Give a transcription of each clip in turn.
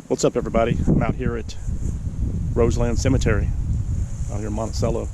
What's up, everybody? I'm out here at Roseland Cemetery out here in Monticello,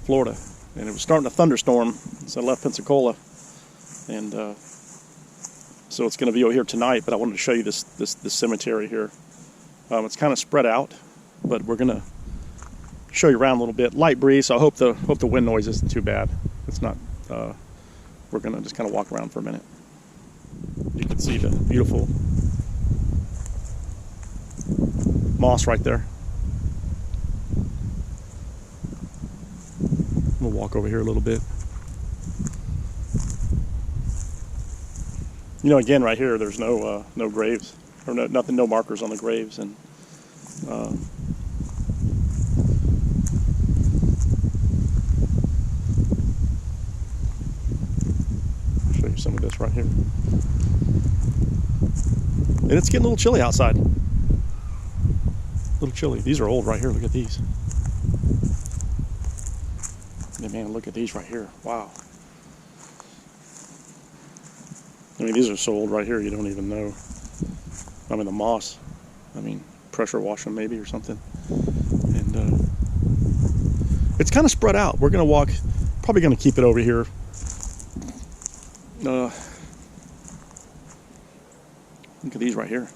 Florida, and it was starting to thunderstorm, so I left Pensacola, and so it's going to be over here tonight. But I wanted to show you this cemetery here. It's kind of spread out, but we're going to show you around a little bit. Light breeze, so I hope the wind noise isn't too bad. It's not. We're going to just kind of walk around for a minute. You can see the beautiful moss right there. We'll walk over here a little bit. You know, again, right here, there's no graves, or no markers on the graves, and I'll show you some of this right here. And it's getting a little chilly outside. A little chilly. These are old right here. Look at these. Yeah, man, look at these right here. Wow. I mean, these are so old right here, you don't even know. I mean, the moss. I mean, pressure wash them maybe or something. And it's kind of spread out. We're going to walk, probably going to keep it over here. Look at these right here.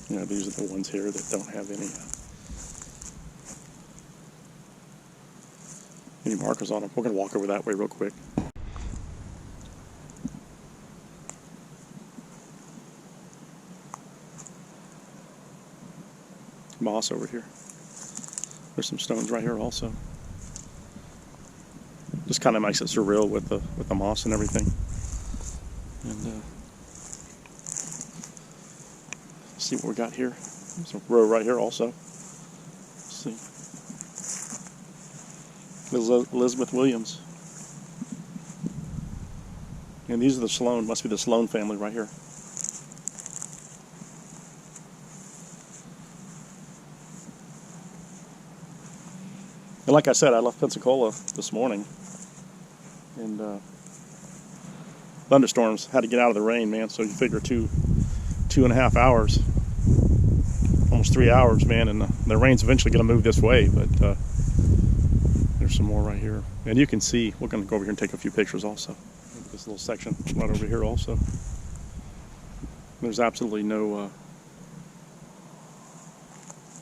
You know, these are the ones here that don't have any markers on them. We're going to walk over that way real quick. Moss over here. There's some stones right here also. Just kind of makes it surreal with the moss and everything. And see what we got here. There's a row right here also. Let's see. Elizabeth Williams. And these are the Sloan, must be the Sloan family right here. And like I said, I left Pensacola this morning, and thunderstorms, had to get out of the rain, man. So you figure two and a half hours, almost 3 hours, man, and the rain's eventually going to move this way, but there's some more right here. And you can see, we're going to go over here and take a few pictures also. This little section right over here also. There's absolutely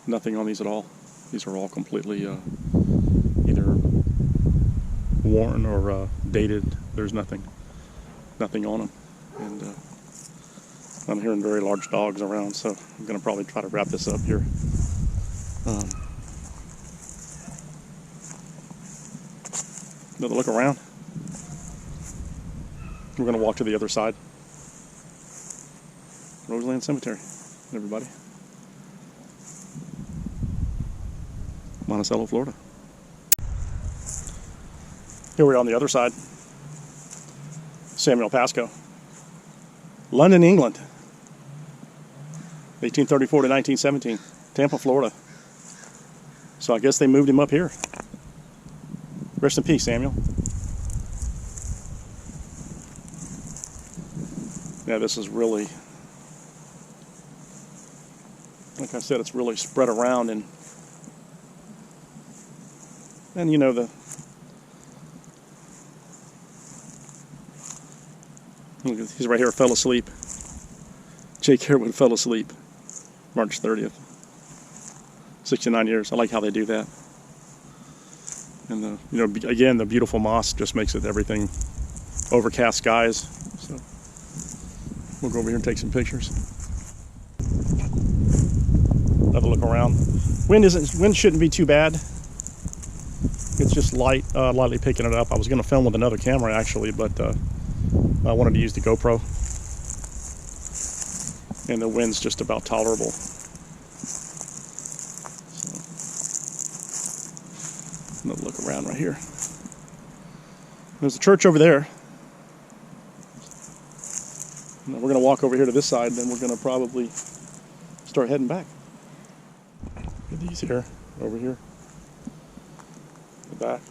nothing on these at all. These are all completely either worn or dated. There's nothing on them. And I'm hearing very large dogs around, so I'm going to probably try to wrap this up here. Another look around. We're going to walk to the other side. Roseland Cemetery, everybody. Monticello, Florida. Here we are on the other side. Samuel Pascoe. London, England. 1834 to 1917. Tampa, Florida. So I guess they moved him up here. Rest in peace, Samuel. Yeah, this is really, like I said, it's really spread around, and you know, he's right here, fell asleep. Jake Harewood fell asleep March 30th. 69 years. I like how they do that. And you know, again, the beautiful moss just makes it everything. Overcast skies. So we'll go over here and take some pictures. Have a look around. Wind shouldn't be too bad. It's just lightly picking it up. I was going to film with another camera actually, but I wanted to use the GoPro. And the wind's just about tolerable. Another look around right here. There's a church over there. Now we're going to walk over here to this side, and then we're going to probably start heading back. Look at these here, over here. The back.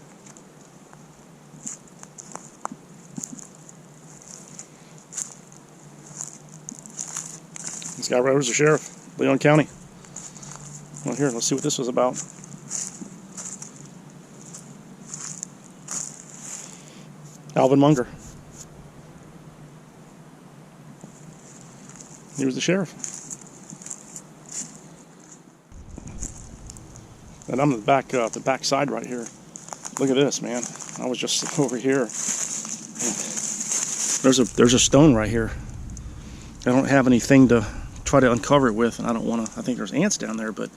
This guy right was the sheriff, Leon County. Well, here, let's see what this was about. Alvin Munger. He was the sheriff. And I'm the back side right here. Look at this, man. I was just over here. There's a stone right here. I don't have anything to try to uncover it with, and I don't want to. I think there's ants down there, but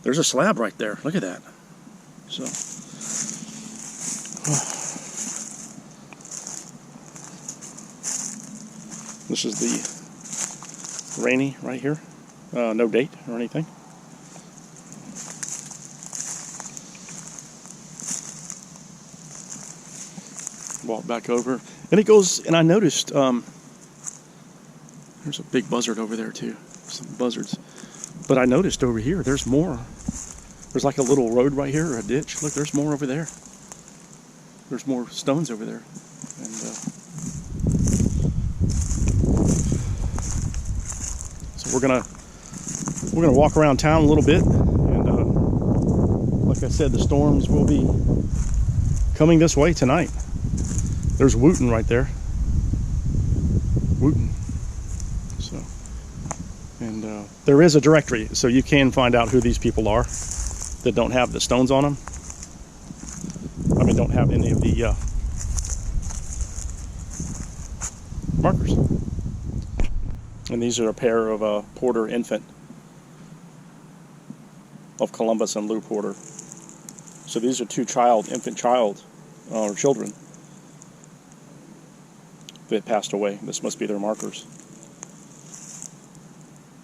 there's a slab right there. Look at that. So, this is the Rainy right here. No date or anything. Walk back over, and it goes. And I noticed there's a big buzzard over there too. Some buzzards. But I noticed over here, there's more. There's like a little road right here, or a ditch. Look, there's more over there. There's more stones over there. And so we're gonna walk around town a little bit. And like I said, the storms will be coming this way tonight. There's Wooten right there. Wooten. So, and there is a directory, so you can find out who these people are that don't have the stones on them. I mean, don't have any of the markers. And these are a pair of Porter infant of Columbus and Lou Porter. So these are two infant children that passed away. This must be their markers.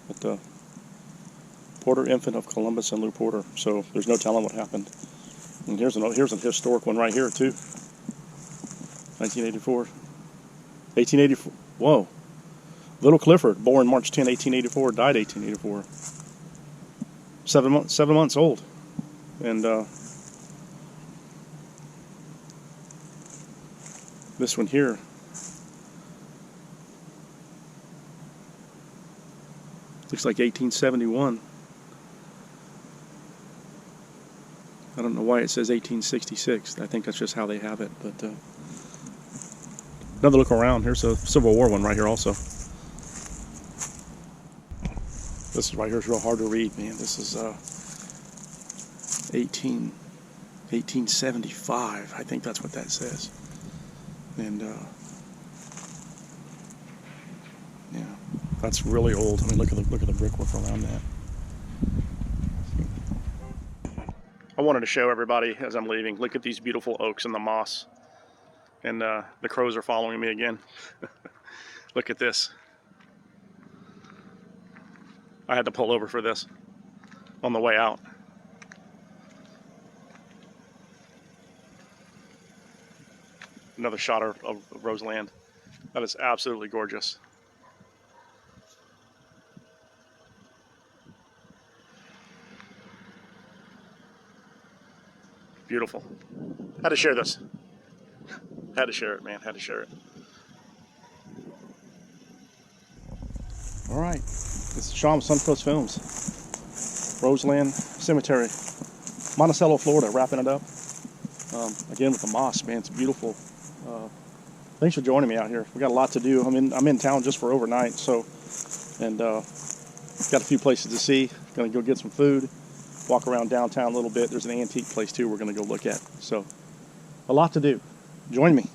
But Porter infant of Columbus and Lou Porter. So there's no telling what happened. And here's a historic one right here too. 1984. 1884. Whoa. Little Clifford, born March 10, 1884, died 1884. 7 months old. And this one here, looks like 1871. I don't know why it says 1866. I think that's just how they have it. But another look around. Here's a Civil War one right here also. This right here is real hard to read, man. This is 1875. I think that's what that says. And yeah, that's really old. I mean, look at the brickwork around that. I wanted to show everybody as I'm leaving. Look at these beautiful oaks and the moss. And the crows are following me again. Look at this. I had to pull over for this on the way out. Another shot of Roseland. That is absolutely gorgeous. Beautiful. Had to share this. Had to share it, man. Had to share it. All right. This is Sean Suncoast Films. Roseland Cemetery. Monticello, Florida. Wrapping it up. Again with the moss, man. It's beautiful. Thanks for joining me out here. We got a lot to do. I'm in town just for overnight, so, and got a few places to see. Gonna go get some food. Walk around downtown a little bit. There's an antique place too we're gonna go look at. So, a lot to do. Join me.